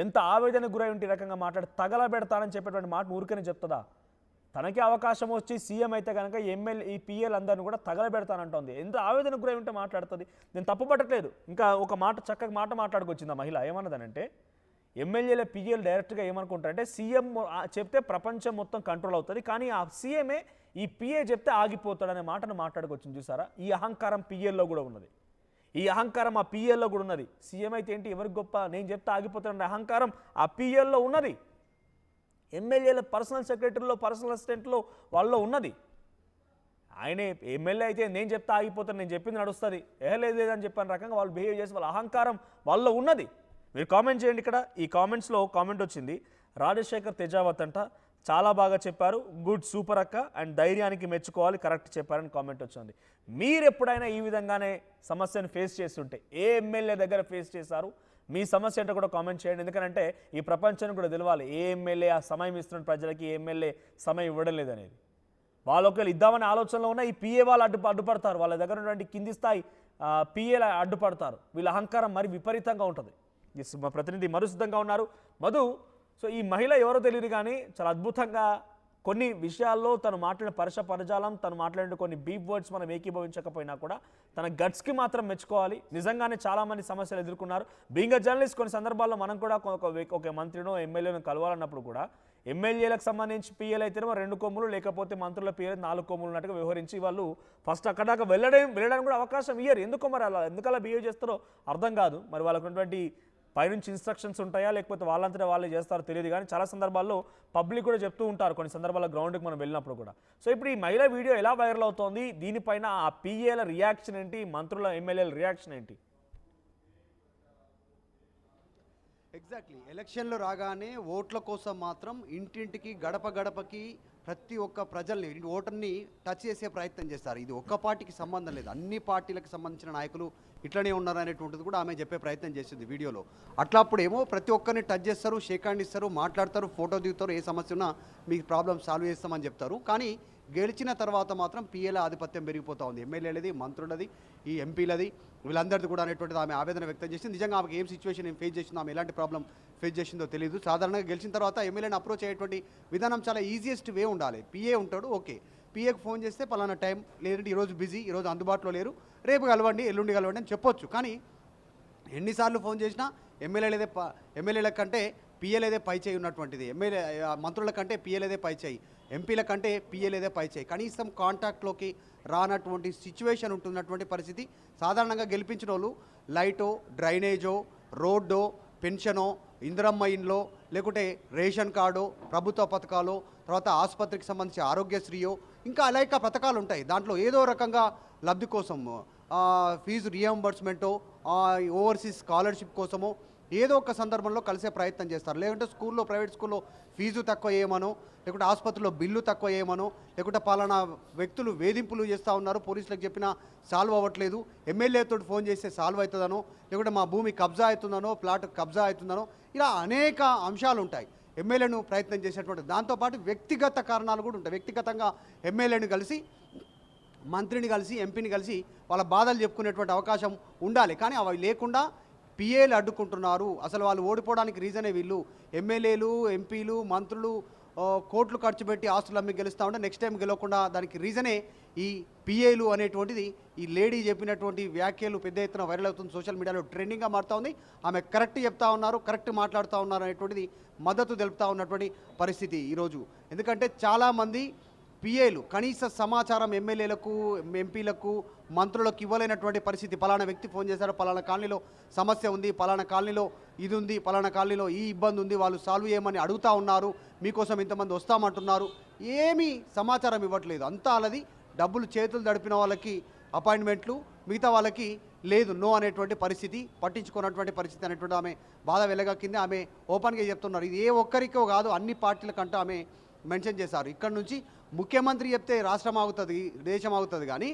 ఎంత ఆవేదనకు గురై ఉంటే ఈ రకంగా మాట్లాడి తగలబెడతానని చెప్పేటువంటి మాట ఊరికనే చెప్తుందా? తనకి అవకాశం వచ్చి సీఎం అయితే కనుక ఈ పీఎల్ అందరిని కూడా తగలబెడతానంటోంది. ఎంత ఆవేదనకు గురై ఉంటే మాట్లాడుతుంది. నేను తప్పు పట్టట్లేదు. ఇంకా ఒక మాట చక్కగా మాట్లాడుకొచ్చింది ఆ మహిళ. ఏమన్నదనంటే ఎమ్మెల్యేల పీఎల్ డైరెక్ట్గా ఏమనుకుంటారంటే సీఎం చెప్తే ప్రపంచం మొత్తం కంట్రోల్ అవుతుంది, కానీ ఆ సీఎమే ఈ పీఏ చెప్తే ఆగిపోతాడనే మాటను మాట్లాడుకొచ్చింది. చూసారా? ఈ అహంకారం పీఎల్లో కూడా ఉన్నది. ఈ అహంకారం ఆ పీఎల్లో కూడా ఉన్నది. సీఎం అయితే ఏంటి, ఎవరికి గొప్ప, నేను చెప్తే ఆగిపోతాననే అహంకారం ఆ పీఎల్లో ఉన్నది. ఎమ్మెల్యేల పర్సనల్ సెక్రటరీలో, పర్సనల్ అసిస్టెంట్లో వాళ్ళలో ఉన్నది. ఆయనే ఎమ్మెల్యే అయితే నేను చెప్తే ఆగిపోతాను, నేను చెప్పింది నడుస్తుంది, లేదని చెప్పిన రకంగా వాళ్ళు బిహేవ్ చేసి వాళ్ళ అహంకారం వాళ్ళలో ఉన్నది. మీరు కామెంట్ చేయండి. ఇక్కడ ఈ కామెంట్స్లో కామెంట్ వచ్చింది, రాజశేఖర్ తేజావత్ అంట, చాలా బాగా చెప్పారు, గుడ్, సూపర్ అక్క, అండ్ ధైర్యానికి మెచ్చుకోవాలి, కరెక్ట్ చెప్పారని కామెంట్ వచ్చింది. మీరు ఎప్పుడైనా ఈ విధంగానే సమస్యను ఫేస్ చేస్తుంటే ఏ ఎమ్మెల్యే దగ్గర ఫేస్ చేశారు, మీ సమస్య అంటే కూడా కామెంట్ చేయండి. ఎందుకంటే ఈ ప్రపంచానికి కూడా తెలవాలి ఏ ఎమ్మెల్యే ఆ సమయం ఇస్తున్న ప్రజలకి, ఏ ఎమ్మెల్యే సమయం ఇవ్వడం లేదనేది. వాళ్ళు ఒకవేళ ఇద్దామనే ఆలోచనలో ఉన్న ఈ పిఏ వాళ్ళు అడ్డుపడతారు. వాళ్ళ దగ్గర ఉన్నటువంటి కింది స్థాయి పిఏలు అడ్డుపడతారు. వీళ్ళ అహంకారం మరి విపరీతంగా ఉంటుంది. మా ప్రతినిధి మధు సిద్ధంగా ఉన్నారు. మధు, సో ఈ మహిళ ఎవరో తెలియదు కానీ చాలా అద్భుతంగా కొన్ని విషయాల్లో తను మాట్లాడిన పరజాలం, తను మాట్లాడిన కొన్ని బీప్ వర్డ్స్ మనం ఏకీభవించకపోయినా కూడా తన గట్స్కి మాత్రం మెచ్చుకోవాలి. నిజంగానే చాలామంది సమస్యలు ఎదుర్కొన్నారు. బీయింగ్ అ జర్నలిస్ట్ కొన్ని సందర్భాల్లో మనం కూడా ఒక మంత్రినో ఎమ్మెల్యేనో కలవాలన్నప్పుడు కూడా ఎమ్మెల్యేలకు సంబంధించి పీఎల్ అయితేనేమో 2 కొమ్ములు, లేకపోతే మంత్రుల పీఎల్ 4 కొమ్ములు ఉన్నట్టుగా వ్యవహరించి వాళ్ళు ఫస్ట్ అక్కడ దాకా వెళ్ళడానికి కూడా అవకాశం ఇయ్యరు. ఎందుకో మరి ఎందుకలా బిహేవ్ చేస్తారో అర్థం కాదు. మరి వాళ్ళకు ఉన్నటువంటి పైనుంచి ఇన్స్ట్రక్షన్స్ ఉంటాయా, లేకపోతే వాళ్ళంతటా వాళ్ళే చేస్తారో తెలియదు. కానీ చాలా సందర్భాల్లో పబ్లిక్ కూడా చెప్తూ ఉంటారు, కొన్ని సందర్భాల్లో గ్రౌండ్కి మనం వెళ్ళినప్పుడు కూడా. సో ఇప్పుడు ఈ మహిళా వీడియో ఎలా వైరల్ అవుతోంది, దీనిపైన ఆ పీఏల రియాక్షన్ ఏంటి, మంత్రుల ఎమ్మెల్యేల రియాక్షన్ ఏంటి? ఎగ్జాక్ట్లీ, ఎలక్షన్లు రాగానే ఓట్ల కోసం మాత్రం ఇంటింటికి గడపకి ప్రతి ఒక్క ప్రజల్ని, ఓటర్ని టచ్ చేసే ప్రయత్నం చేస్తారు. ఇది ఒక్క పార్టీకి సంబంధం లేదు, అన్ని పార్టీలకు సంబంధించిన నాయకులు ఇట్లనే ఉన్నారు అనేటువంటిది కూడా ఆమె చెప్పే ప్రయత్నం చేసింది వీడియోలో. అట్లా అప్పుడేమో ప్రతి ఒక్కరిని టచ్ చేస్తారు, షేక్ హ్యాండ్ ఇస్తారు, మాట్లాడతారు, ఫోటో దిగుతారు, ఏ సమస్య ఉన్నా మీకు ప్రాబ్లం సాల్వ్ చేస్తామని చెప్తారు. కానీ గెలిచిన తర్వాత మాత్రం పీఏల ఆధిపత్యం పెరిగిపోతూ ఉంది. ఎమ్మెల్యేలది, మంత్రులది, ఈ ఎంపీలది, వీళ్ళందరిది కూడా అనేటువంటిది ఆమె ఆవేదన వ్యక్తం చేసింది. నిజంగా ఆమెకి ఏం సిచ్యువేషన్ ఫేస్ చేసిందో, ఆమె ఎలాంటి ప్రాబ్లం ఫేస్ చేసిందో తెలియదు. సాధారణంగా గెలిచిన తర్వాత ఎమ్మెల్యేని అప్రోచ్ అయ్యేటువంటి విధానం చాలా ఈజియెస్ట్ వే ఉండాలి. పీఏ ఉంటాడు, ఓకే, పీఏకి ఫోన్ చేస్తే పలానా టైం, లేదంటే ఈరోజు బిజీ, ఈరోజు అందుబాటులో లేరు, రేపు కలవండి, ఎల్లుండి కలవండి అని చెప్పొచ్చు. కానీ ఎన్నిసార్లు ఫోన్ చేసినా ఎమ్మెల్యేల కంటే పీఏలేదే పై చేయి ఉన్నటువంటిది, మంత్రుల కంటే పీఏలేదే పై చేయి, ఎంపీల కంటే పీఏలేదే పై చేయి, కనీసం కాంటాక్ట్లోకి రానటువంటి సిచ్యువేషన్ ఉంటున్నటువంటి పరిస్థితి. సాధారణంగా గెలిపించిన వాళ్ళు లైటో, డ్రైనేజో, రోడ్డో, పెన్షనో, ఇందిరమ్మ ఇండ్లో, లేకుంటే రేషన్ కార్డో, ప్రభుత్వ పథకాలు, తర్వాత ఆసుపత్రికి సంబంధించి ఆరోగ్యశ్రీయో, ఇంకా అనేక పథకాలు ఉంటాయి. దాంట్లో ఏదో రకంగా లబ్ధి కోసం, ఫీజు రియంబర్స్మెంటో, ఓవర్సీస్ స్కాలర్షిప్ కోసమో ఏదో ఒక సందర్భంలో కలిసే ప్రయత్నం చేస్తారు. లేకుంటే స్కూల్లో, ప్రైవేట్ స్కూల్లో ఫీజు తక్కువ చేయమనో, లేకుంటే ఆసుపత్రిలో బిల్లు తక్కువ చేయమనో, లేకుంటే పలానా వ్యక్తులు వేధింపులు చేస్తూ ఉన్నారు, పోలీసులకు చెప్పినా సాల్వ్ అవ్వట్లేదు, ఎమ్మెల్యేతో ఫోన్ చేస్తే సాల్వ్ అవుతుందనో, లేకుంటే మా భూమి కబ్జా అవుతుందనో, ప్లాట్ కబ్జా అవుతుందనో, ఇలా అనేక అంశాలు ఉంటాయి ఎమ్మెల్యేను ప్రయత్నం చేసేటువంటి. దాంతోపాటు వ్యక్తిగత కారణాలు కూడా ఉంటాయి. వ్యక్తిగతంగా ఎమ్మెల్యేని కలిసి, మంత్రిని కలిసి, ఎంపీని కలిసి వాళ్ళ బాధలు చెప్పుకునేటువంటి అవకాశం ఉండాలి. కానీ అవి లేకుండా పిఏలు అడ్డుకుంటున్నారు. అసలు వాళ్ళు ఓడిపోవడానికి రీజనే వీళ్ళు ఎమ్మెల్యేలు, ఎంపీలు, మంత్రులు కోట్లు ఖర్చు పెట్టి ఆస్తులు అమ్మి గెలుస్తూ ఉంటే నెక్స్ట్ టైం గెలవకుండా దానికి రీజనే ఈ పిఏలు అనేటువంటిది. ఈ లేడీ చెప్పినటువంటి వ్యాఖ్యలు పెద్ద ఎత్తున వైరల్ అవుతుంది, సోషల్ మీడియాలో ట్రెండింగ్గా మారుతూ ఉంది. ఆమె కరెక్ట్ చెప్తా ఉన్నారు, కరెక్ట్ మాట్లాడుతూ ఉన్నారు అనేటువంటిది మద్దతు తెలుపుతూ ఉన్నటువంటి పరిస్థితి ఈరోజు. ఎందుకంటే చాలామంది పిఏలు కనీస సమాచారం ఎమ్మెల్యేలకు, ఎంపీలకు, మంత్రులకు ఇవ్వలేనటువంటి పరిస్థితి. పలానా వ్యక్తి ఫోన్ చేశారు, పలానా కాలనీలో సమస్య ఉంది, పలానా కాలనీలో ఇది ఉంది, పలానా కాలనీలో ఈ ఇబ్బంది ఉంది, వాళ్ళు సాల్వ్ చేయమని అడుగుతూ ఉన్నారు, మీకోసం ఇంతమంది వస్తామంటున్నారు, ఏమీ సమాచారం ఇవ్వట్లేదు. అంతా అలాది డబ్బులు చేతులు దడిపిన వాళ్ళకి అపాయింట్మెంట్లు, మిగతా వాళ్ళకి లేదు, నో అనేటువంటి పరిస్థితి, పట్టించుకున్నటువంటి పరిస్థితి అనేటువంటి ఆమె బాధ వెలగక్కింది. ఆమె ఓపెన్గా చెప్తున్నారు. ఇది ఏ ఒక్కరికో కాదు, అన్ని పార్టీల కంటే ఆమె మెన్షన్ చేశారు. ఇక్కడ నుంచి ముఖ్యమంత్రి చెప్తే రాష్ట్రం ఆగుతుంది, దేశం ఆగుతుంది, కానీ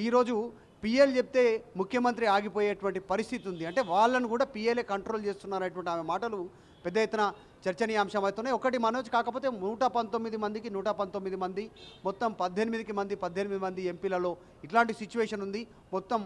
ఈరోజు పిఎల్ చెప్తే ముఖ్యమంత్రి ఆగిపోయేటువంటి పరిస్థితి ఉంది. అంటే వాళ్ళను కూడా పిఎల్ఏ కంట్రోల్ చేస్తున్నారనేటువంటి ఆమె మాటలు పెద్ద ఎత్తున చర్చనీయాంశం అవుతున్నాయి. ఒకటి మనోజ్, కాకపోతే 119 మందికి 119 మంది, మొత్తం 18 మంది ఎంపీలలో ఇట్లాంటి సిచ్యువేషన్ ఉంది. మొత్తం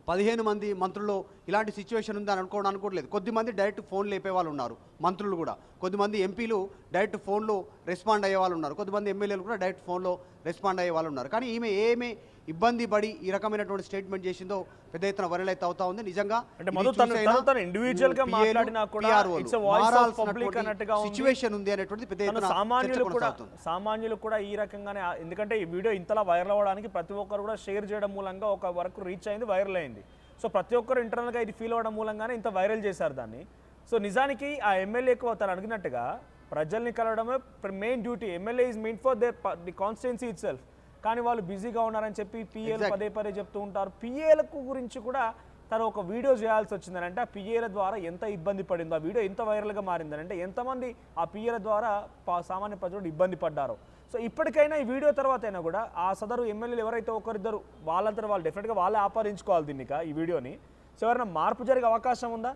15 మంది మంత్రుల్లో ఇలాంటి సిచ్యువేషన్ ఉంది అని అనుకోవట్లేదు. కొద్దిమంది డైరెక్ట్ ఫోన్ లేపే వాళ్ళు ఉన్నారు, మంత్రులు కూడా. కొద్దిమంది ఎంపీలు డైరెక్ట్ ఫోన్లో రెస్పాండ్ అయ్యే వాళ్ళు ఉన్నారు, కొద్దిమంది ఎమ్మెల్యేలు కూడా డైరెక్ట్ ఫోన్లో రెస్పాండ్ అయ్యే వాళ్ళు ఉన్నారు. కానీ ఈమె ఏమి ఇబ్బంది పడి ఈ రకమైనటువంటి స్టేట్మెంట్ చేసిందో పెద్ద ఎత్తున వైరల్ అయితే అవుతా ఉంది. నిజంగా ఇండివిజువల్ గా మాట్లాడినా కూడా it's a voice of public అన్నట్టుగా సిచ్యువేషన్ ఉంది అనేటువంటిది పెద్ద ఎత్తున సామాన్యులు కూడా ఈ రకంగానే, ఎందుకంటే ఈ వీడియో ఇంతలా వైరల్ అవ్వడానికి ప్రతి ఒక్కరు కూడా షేర్ చేయడం మూలంగా ఒక వరకు రీచ్ అయింది, వైరల్ అయింది. సో ప్రతి ఒక్కరు ఇంటర్నల్గా ఇది ఫీల్ అవ్వడం మూలంగానే ఇంత వైరల్ చేశారు దాన్ని. సో నిజానికి ఆ ఎమ్మెల్యేకు తను అడిగినట్టుగా ప్రజల్ని కలవడమే main duty. MLA is main for the constituency itself. కానీ వాళ్ళు బిజీగా ఉన్నారని చెప్పి పిఏలు పదే చెప్తూ ఉంటారు. పిఏలకు గురించి కూడా తను ఒక వీడియో చేయాల్సి వచ్చిందని అంటే ఆ పిఏల ద్వారా ఎంత ఇబ్బంది పడిందో, ఆ వీడియో ఎంత వైరల్గా మారిందని అంటే ఎంతమంది ఆ పిఏల ద్వారా సామాన్య ప్రజలు ఇబ్బంది పడ్డారో. సో ఇప్పటికైనా ఈ వీడియో తర్వాత అయినా కూడా ఆ సదరు ఎమ్మెల్యేలు ఎవరైతే ఒకరిద్దరు వాళ్ళంతా వాళ్ళు డెఫినెట్గా వాళ్ళే ఆపాదించుకోవాలి దీన్ని, ఈ వీడియోని. సో ఎవరైనా మార్పు జరిగే అవకాశం ఉందా?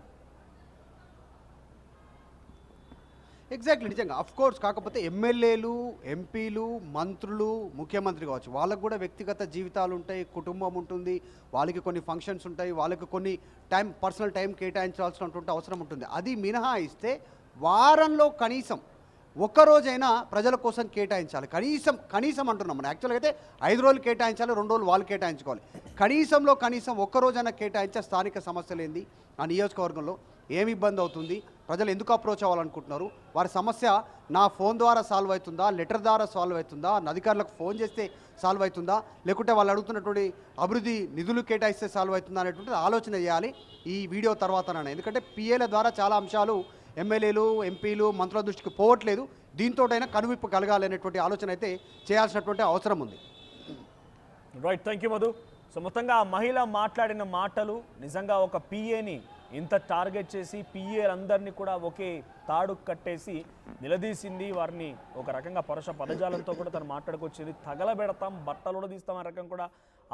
ఎగ్జాక్ట్లీ, నిజంగా అఫ్ కోర్స్. కాకపోతే ఎమ్మెల్యేలు, ఎంపీలు, మంత్రులు, ముఖ్యమంత్రి కావచ్చు, వాళ్ళకు కూడా వ్యక్తిగత జీవితాలు ఉంటాయి, కుటుంబం ఉంటుంది, వాళ్ళకి కొన్ని ఫంక్షన్స్ ఉంటాయి, వాళ్ళకి కొన్ని పర్సనల్ టైం కేటాయించాల్సినటువంటి అవసరం ఉంటుంది. అది మినహాయిస్తే వారంలో కనీసం ఒక్కరోజైనా ప్రజల కోసం కేటాయించాలి. కనీసం అంటున్నాం మనం. యాక్చువల్గా అయితే 5 రోజులు కేటాయించాలి, 2 రోజులు వాళ్ళు కేటాయించుకోవాలి. కనీసం ఒక్కరోజైనా కేటాయించే స్థానిక సమస్యలు ఏంది, ఆ నియోజకవర్గంలో ఏమి ఇబ్బంది అవుతుంది, ప్రజలు ఎందుకు అప్రోచ్ అవ్వాలనుకుంటున్నారు, వారి సమస్య నా ఫోన్ ద్వారా సాల్వ్ అవుతుందా, లెటర్ ద్వారా సాల్వ్ అవుతుందా, అధికారులకు ఫోన్ చేస్తే సాల్వ్ అవుతుందా, లేకుంటే వాళ్ళు అడుగుతున్నటువంటి అభివృద్ధి నిధులు కేటాయిస్తే సాల్వ్ అవుతుందా అనేటువంటిది ఆలోచన చేయాలి ఈ వీడియో తర్వాతనే. ఎందుకంటే పిఏల ద్వారా చాలా అంశాలు ఎమ్మెల్యేలు, ఎంపీలు, మంత్రుల దృష్టికి పోవట్లేదు. దీంతోటైనా కనువిప్పు కలగాలి అనేటువంటి ఆలోచన అయితే చేయాల్సినటువంటి అవసరం ఉంది. Right, thank you Madhu. So మొత్తంగా ఆ మహిళ మాట్లాడిన మాటలు నిజంగా ఒక పిఏని ఇంత టార్గెట్ చేసి పిఏలందరినీ కూడా ఒకే తాడు కట్టేసి నిలదీసింది. వారిని ఒక రకంగా పరుష పదజాలంతో కూడా తను మాట్లాడుకొచ్చింది. తగలబెడతాం, బట్టలు కూడా తీస్తాం అనే రకం కూడా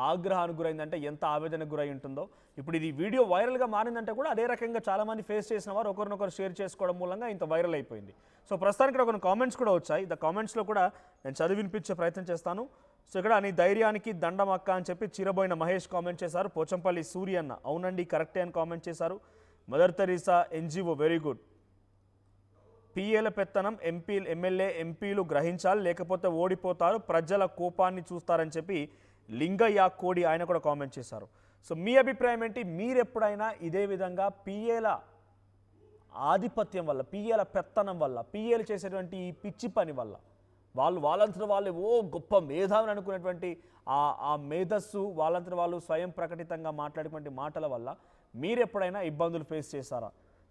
ఆగ్రహానికి గురైందంటే ఎంత ఆవేదనకు గురై ఉంటుందో. ఇప్పుడు ఇది వీడియో వైరల్గా మారిందంటే కూడా అదే రకంగా చాలామంది ఫేస్ చేసిన వారు ఒకరినొకరు షేర్ చేసుకోవడం మూలంగా ఇంత వైరల్ అయిపోయింది. సో ప్రస్తుతానికి ఇక్కడ కొన్ని కామెంట్స్ కూడా వచ్చాయి. ద కామెంట్స్లో కూడా నేను చదివి వినిపించే ప్రయత్నం చేస్తాను. సో ఇక్కడ నీ ధైర్యానికి దండం అక్క అని చెప్పి చిరబోయిన మహేష్ కామెంట్ చేశారు. పోచంపల్లి సూర్యన్న అవునండి కరెక్టే అని కామెంట్ చేశారు. Mother Teresa NGO very good. పిఏల పెత్తనం ఎమ్మెల్యే ఎంపీలు గ్రహించాలి, లేకపోతే ఓడిపోతారు, ప్రజల కోపాన్ని చూస్తారని చెప్పి లింగయ్య కోడి ఆయన కూడా కామెంట్ చేశారు. సో మీ అభిప్రాయం ఏంటి? మీరు ఎప్పుడైనా ఇదే విధంగా పిఏల ఆధిపత్యం వల్ల, పిఏల పెత్తనం వల్ల, పిఏలు చేసేటువంటి ఈ పిచ్చి పని వల్ల వాళ్ళంతట వాళ్ళే గొప్ప మేధావిని అనుకునేటువంటి ఆ మేధస్సు వాళ్ళంతట వాళ్ళు స్వయం ప్రకటితంగా మాట్లాడేటువంటి మాటల వల్ల మీరు ఎప్పుడైనా ఇబ్బందులు ఫేస్ చేశారా?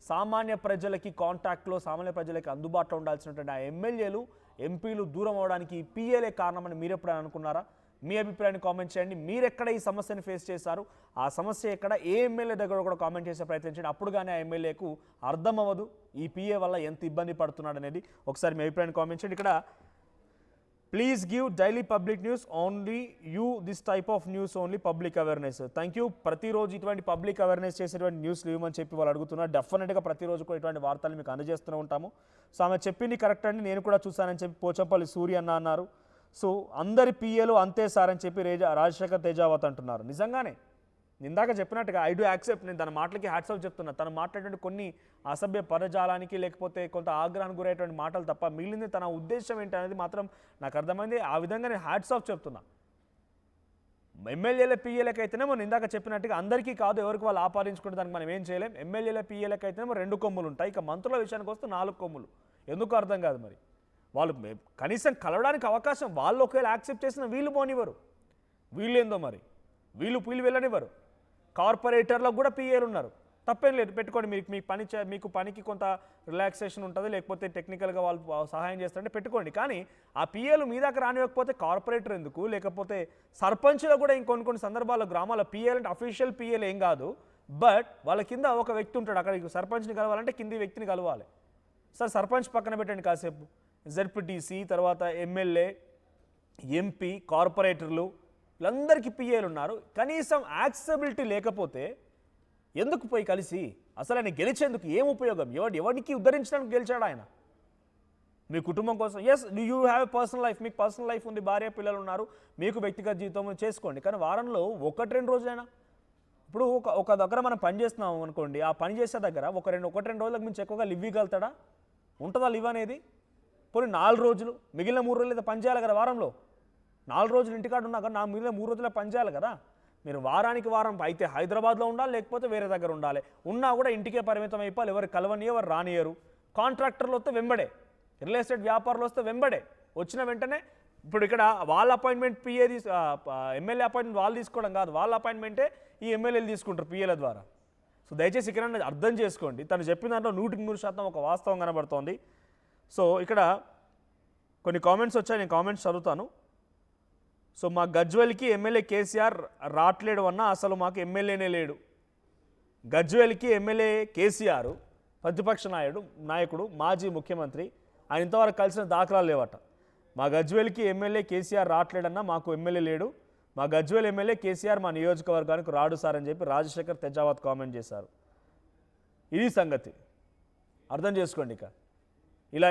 సామాన్య ప్రజలకి కాంటాక్ట్లో, సామాన్య ప్రజలకి అందుబాటులో ఉండాల్సినటువంటి ఆ ఎమ్మెల్యేలు, ఎంపీలు దూరం అవడానికి పిఏలే కారణమని మీరు ఎప్పుడైనా అనుకున్నారా? మీ అభిప్రాయాన్ని కామెంట్ చేయండి. మీరు ఎక్కడ ఈ సమస్యను ఫేస్ చేశారు, ఆ సమస్య ఎక్కడ, ఏ ఎమ్మెల్యే దగ్గర కూడా కామెంట్ చేసే ప్రయత్నం చేయండి. అప్పుడు కానీ ఆ ఎమ్మెల్యేకు అర్థం అవ్వదు ఈ పిఏ వల్ల ఎంత ఇబ్బంది పడుతున్నాడు అనేది. ఒకసారి మీ అభిప్రాయాన్ని కామెంట్ చేయండి. ఇక్కడ please give daily public news only, you this type of news only public awareness. Thank you. ప్రతిరోజు ఇటువంటి పబ్లిక్ అవేర్నెస్ చేసేటువంటి న్యూస్లు ఇవ్వమని చెప్పి వాళ్ళు అడుగుతున్నారు. డెఫినెట్గా ప్రతిరోజు కూడా ఇటువంటి వార్తలు మీకు అందజేస్తూనే ఉంటాము. సో ఆమె చెప్పింది కరెక్ట్ అండి, నేను కూడా చూశానని చెప్పి పోచంపల్లి సూర్య అన్నారు. సో అందరి పిఏలు అంతే సార్ అని చెప్పి రాజశేఖర్ తేజావత్ అంటున్నారు. నిజంగానే ఇందాక చెప్పినట్టుగా ఐ డూ యాక్సెప్ట్, నేను తన మాటలకి హ్యాట్స్ ఆఫ్ చెప్తున్నా. తను మాట్లాడేటువంటి కొన్ని అసభ్య పదజాలానికి లేకపోతే కొంత ఆగ్రహానికి గురయ్యేటువంటి మాటలు తప్ప మిగిలింది తన ఉద్దేశం ఏంటి అనేది మాత్రం నాకు అర్థమైంది. ఆ విధంగా నేను హ్యాట్స్ ఆఫ్ చెప్తున్నా. ఎమ్మెల్యేల పిఏలకైతేనే మనం ఇందాక చెప్పినట్టుగా అందరికీ కాదు, ఎవరికి వాళ్ళు ఆపాదించుకుంటే దానికి మనం ఏం చేయలేం. ఎమ్మెల్యేల పిఏలకైతేనేమో 2 కొమ్ములు ఉంటాయి. ఇక మంత్రుల విషయానికి వస్తే 4 కొమ్ములు. ఎందుకు అర్థం కాదు మరి. వాళ్ళు కనీసం కలవడానికి అవకాశం వాళ్ళు ఒకవేళ యాక్సెప్ట్ చేసిన వీళ్ళు పోనివ్వరు. వీళ్ళు ఏందో మరి, వీళ్ళు వెళ్ళనివ్వరు. కార్పొరేటర్లకు కూడా పిఏలు ఉన్నారు, తప్పేం లేదు, పెట్టుకోండి. మీకు పనికి కొంత రిలాక్సేషన్ ఉంటుంది, లేకపోతే టెక్నికల్గా వాళ్ళు సహాయం చేస్తారంటే పెట్టుకోండి. కానీ ఆ పిఏలు మీ దాకా రానివ్వకపోతే కార్పొరేటర్ ఎందుకు, లేకపోతే సర్పంచ్లో కూడా ఇంకొన్ని సందర్భాల్లో గ్రామాల పిఏలు అంటే అఫీషియల్ పిఏలు ఏం కాదు, బట్ వాళ్ళ కింద ఒక వ్యక్తి ఉంటాడు. అక్కడ సర్పంచ్ని కలవాలంటే కింది వ్యక్తిని కలవాలి. సార్ సర్పంచ్ పక్కన పెట్టండి కాసేపు, జెడ్పీటీసీ, తర్వాత ఎమ్మెల్యే, ఎంపీ, కార్పొరేటర్లు, వీళ్ళందరికీ పిఏలు ఉన్నారు. కనీసం యాక్సెసిబిలిటీ లేకపోతే ఎందుకు పోయి కలిసి, అసలు ఆయన గెలిచేందుకు ఏం ఉపయోగం? ఎవరికి ఉద్ధరించడానికి గెలిచాడు ఆయన? మీ కుటుంబం కోసం. Yes, you have a personal life, మీకు పర్సనల్ లైఫ్ ఉంది, భార్య పిల్లలు ఉన్నారు, మీకు వ్యక్తిగత జీవితం చేసుకోండి. కానీ వారంలో 1-2 రోజులైనా ఇప్పుడు ఒక దగ్గర మనం పని చేస్తున్నాం అనుకోండి, ఆ పని చేసే దగ్గర ఒకటి రెండు రోజులకు మించి ఎక్కువగా లివ్ ఇవ్వగలుగుతాడా? ఉంటుందా లివ్ అనేది? పోనీ 4 రోజులు, మిగిలిన 3 రోజులు అయితే పని చేయాలి కదా వారంలో. 4 రోజులు ఇంటికాడ ఉన్నా కానీ మిగిలిన 3 రోజులే పని చేయాలి కదా. మీరు వారానికి వారం అయితే హైదరాబాద్లో ఉండాలి, లేకపోతే వేరే దగ్గర ఉండాలి. ఉన్నా కూడా ఇంటికే పరిమితం అయిపోవాలి. ఎవరు కలవని, ఎవరు రానియరు. కాంట్రాక్టర్లు వస్తే వెంబడే, రియల్ ఎస్టేట్ వ్యాపారులు వస్తే వెంబడే, వచ్చిన వెంటనే ఇప్పుడు ఇక్కడ వాళ్ళ అపాయింట్మెంట్ పిఏ ఎమ్మెల్యే అపాయింట్మెంట్ వాళ్ళు తీసుకోవడం కాదు, వాళ్ళ అపాయింట్మెంటే ఈ ఎమ్మెల్యేలు తీసుకుంటారు పిఏల ద్వారా. సో దయచేసి ఇక్కడ అర్థం చేసుకోండి. తను చెప్పిన దాంట్లో 100% ఒక వాస్తవం కనబడుతోంది. సో ఇక్కడ కొన్ని కామెంట్స్ వచ్చాయి, నేను కామెంట్స్ చదువుతాను. సో మా గజ్వేల్కి ఎమ్మెల్యే కేసీఆర్ రావట్లేడు అన్న, అసలు మాకు ఎమ్మెల్యేనే లేడు. గజ్వేల్కి ఎమ్మెల్యే కేసీఆర్ ప్రతిపక్ష నాయకుడు మాజీ ముఖ్యమంత్రి, ఆయన ఇంతవరకు కలిసిన దాఖలాలు లేవట. మా గజ్వేల్కి ఎమ్మెల్యే కేసీఆర్ రావట్లేడన్నా, మాకు ఎమ్మెల్యే లేడు. మా గజ్వేల్ ఎమ్మెల్యే కేసీఆర్ మా నియోజకవర్గానికి రాడు సార్ అని చెప్పి రాజశేఖర్ తెజావత్ కామెంట్ చేశారు. ఇది సంగతి, అర్థం చేసుకోండి. ఇక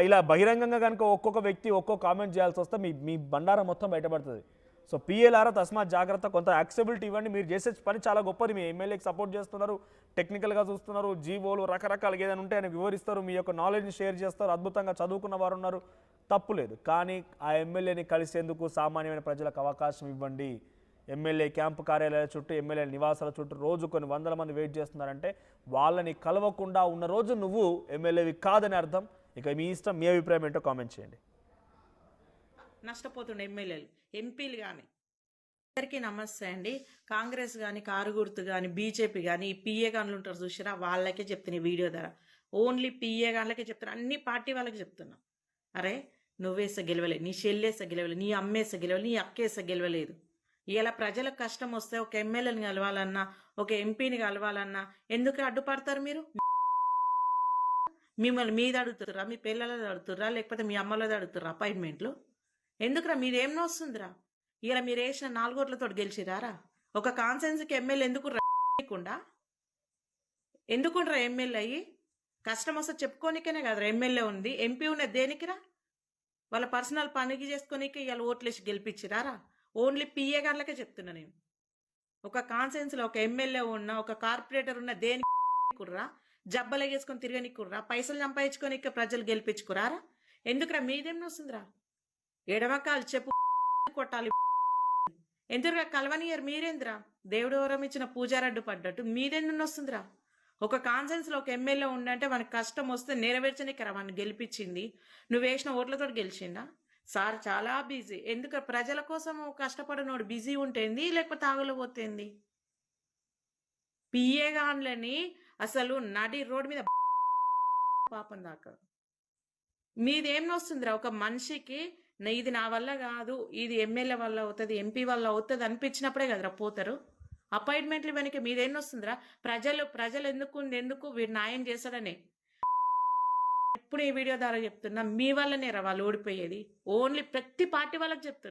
ఇలా బహిరంగంగా కనుక ఒక్కొక్క వ్యక్తి ఒక్కొక్క కామెంట్ చేయాల్సి వస్తే మీ బండారం మొత్తం బయటపడుతుంది. సో పిఏలారా తస్మాత్ జాగ్రత్త, కొంత యాక్సెబిలిటీ ఇవ్వండి. మీరు చేసే పని చాలా గొప్పది, మీ ఎమ్మెల్యేకి సపోర్ట్ చేస్తున్నారు, టెక్నికల్గా చూస్తున్నారు, జీవోలు రకరకాలుగా ఏదైనా ఉంటే ఆయన వివరిస్తారు, మీ యొక్క నాలెడ్జ్ని షేర్ చేస్తారు, అద్భుతంగా చదువుకున్న వారు ఉన్నారు, తప్పు లేదు. కానీ ఆ ఎమ్మెల్యేని కలిసేందుకు సామాన్యమైన ప్రజలకు అవకాశం ఇవ్వండి. ఎమ్మెల్యే క్యాంపు కార్యాలయాల చుట్టూ, ఎమ్మెల్యే నివాసాల చుట్టూ రోజు కొన్ని వందల మంది వెయిట్ చేస్తున్నారంటే వాళ్ళని కలవకుండా ఉన్న రోజు నువ్వు ఎమ్మెల్యేవి కాదని అర్థం. ఇక మీ ఇష్టం, మీ అభిప్రాయం ఏంటో కామెంట్ చేయండి. నష్టపోతుండే ఎమ్మెల్యేలు, ఎంపీలు కానీ. అందరికీ నమస్తే అండి. కాంగ్రెస్ కానీ, కారు గుర్తు కానీ, బీజేపీ కానీ, ఈ పిఏ గాన్లు ఉంటారు చూసిరా, వాళ్ళకే చెప్తున్నా ఈ వీడియో ద్వారా. ఓన్లీ పిఏ గాన్లకే చెప్తున్నా, అన్ని పార్టీ వాళ్ళకి చెప్తున్నా. అరే నువ్వేసే గెలవలేదు, నీ చెల్లేసే గెలవలేదు, నీ అమ్మేసే గెలవలేదు, నీ అక్కేసే గెలవలేదు. ఇలా ప్రజలకు కష్టం వస్తే ఒక ఎమ్మెల్యేని కలవాలన్నా, ఒక ఎంపీని కలవాలన్నా ఎందుకు అడ్డుపడతారు మీరు? మిమ్మల్ని మీద అడుగుతుర్రా, మీ పిల్లలది అడుగుతుర్రా, లేకపోతే మీ అమ్మలది అడుగుతుర్రా అపాయింట్మెంట్లు? ఎందుకురా మీరేం నొస్తుందిరా? ఇలా మీరు వేసిన 4 ఓట్లతో గెలిచిరారా? ఒక కాన్సెన్స్కి ఎమ్మెల్యే ఎందుకుండా ఎమ్మెల్యే అయ్యి? కష్టం వస్తే చెప్పుకోనికనే కదరా ఎమ్మెల్యే ఉంది. ఎంపీ ఉన్నది దేనికిరా? వాళ్ళ పర్సనల్ పనికి చేసుకోనికే ఇవాళ ఓట్లేసి గెలిపించిరారా? ఓన్లీ పిఏ గాన్లకే చెప్తున్నా నేను. ఒక కాన్సెన్స్లో ఒక ఎమ్మెల్యే ఉన్న, ఒక కార్పొరేటర్ ఉన్న దేనికిరా? జబ్బలగేసుకొని తిరగనిక్కుర్రా? పైసలు సంపాదించుకోనికే ప్రజలు గెలిపించుకురారా? ఎందుకురా మీదేం వస్తుందిరా? ఎడమకాలు చెప్పు కొట్టాలి. ఎందుకురా కలవనియర్ మీరేంద్రా? దేవుడు వరం ఇచ్చిన పూజారడ్డు పడ్డట్టు మీదెందుకు వస్తుందిరా? ఒక కాన్సెన్స్లో ఒక ఎమ్మెల్యే ఉండంటే మనకు కష్టం వస్తే నెరవేర్చనికరా వాడిని గెలిపించింది. నువ్వు వేసిన ఓట్లతో గెలిచిందా? సార్ చాలా బిజీ. ఎందుకు ప్రజల కోసం కష్టపడినోడు బిజీ ఉంటేంది, లేకపోతే ఆగలేకపోతేంది? పిఏ గాన్లని అసలు నడి రోడ్డు మీద పాపం దాకా మీదేం వస్తుందిరా? ఒక మనిషికి ఇది నా వల్ల కాదు, ఇది ఎమ్మెల్యే వల్ల అవుతుంది, ఎంపీ వల్ల అవుతుంది అనిపించినప్పుడే కదరా పోతారు. అపాయింట్మెంట్లు వెనక మీదేం వస్తుందిరా? ప్రజలు ఎందుకు వీడు న్యాయం చేస్తాడని ఎప్పుడు ఈ వీడియో ద్వారా చెప్తున్నా. మీ వల్లనే రా వాళ్ళు ఓడిపోయేది. ఓన్లీ ప్రతి పార్టీ వాళ్ళకి చెప్తున్నా.